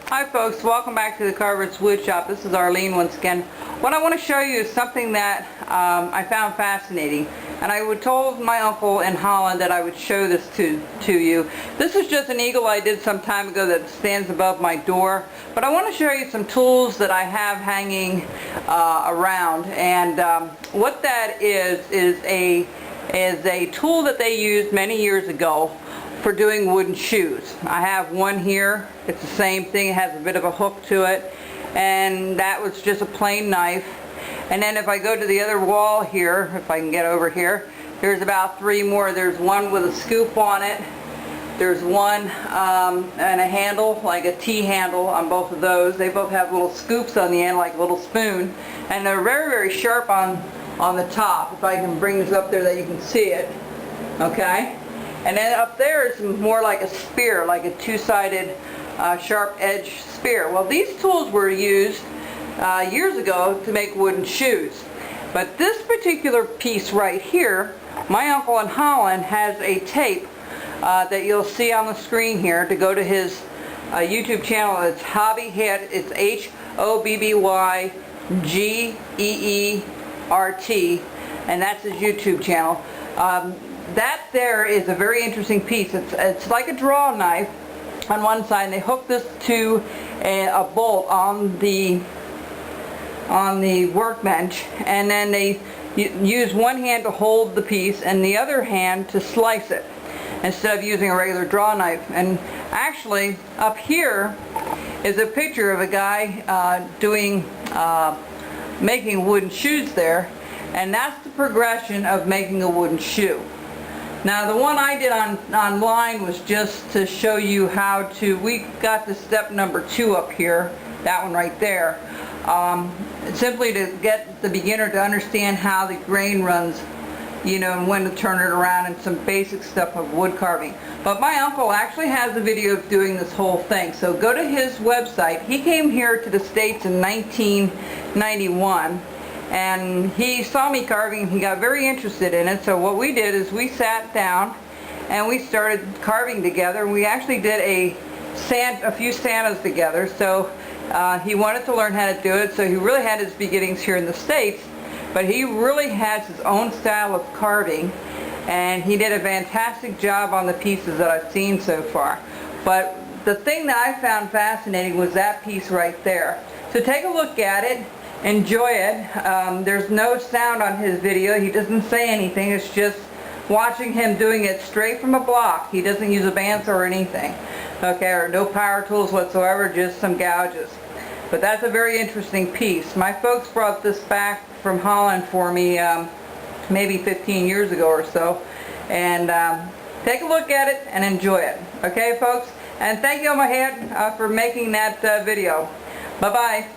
Hi folks, welcome back to the Carver's Wood Shop. This is Arlene once again. What I want to show you is something that I found fascinating, and I told my uncle in Holland that I would show this to you. This is just an eagle I did some time ago that stands above my door, but I want to show you some tools that I have hanging around, and what that is a tool that they used many years ago for doing wooden shoes. I have one here. It's the same thing. It has a bit of a hook to it, and that was just a plain knife. And then if I go to the other wall here, if I can get over here, there's about three more. There's one with a scoop on it. There's one and a handle, like a T handle on both of those. They both have little scoops on the end, like a little spoon, and they're very, very sharp on the top. If I can bring this up there that you can see it, okay? And then up there is more like a spear, like a two-sided sharp edge spear. Well, these tools were used years ago to make wooden shoes. But this particular piece right here, my uncle in Holland has a tape that you'll see on the screen here to go to his YouTube channel. It's Hobby Head. It's HOBBYGEERT, and that's his YouTube channel. That there is a very interesting piece. It's like a draw knife on one side, and they hook this to a bolt on the workbench, and then they use one hand to hold the piece and the other hand to slice it instead of using a regular draw knife. And actually up here is a picture of a guy making wooden shoes there, and that's the progression of making a wooden shoe. Now the one I did online was just to show you how to, we got to step number 2 up here, that one right there, simply to get the beginner to understand how the grain runs, you know, and when to turn it around, and some basic stuff of wood carving. But my uncle actually has a video of doing this whole thing, so go to his website. He came here to the States in 1991. And he saw me carving, and he got very interested in it. So what we did is we sat down and we started carving together. We actually did a few Santas together. So he wanted to learn how to do it. So he really had his beginnings here in the States, but he really has his own style of carving, and he did a fantastic job on the pieces that I've seen so far. But the thing that I found fascinating was that piece right there. So take a look at it. Enjoy it. There's no sound on his video. He doesn't say anything. It's just watching him doing it straight from a block. He doesn't use a bandsaw or anything. Okay, or no power tools whatsoever, just some gouges. But that's a very interesting piece. My folks brought this back from Holland for me maybe 15 years ago or so. And take a look at it and enjoy it. Okay, folks? And thank you, Mahad, for making that video. Bye-bye.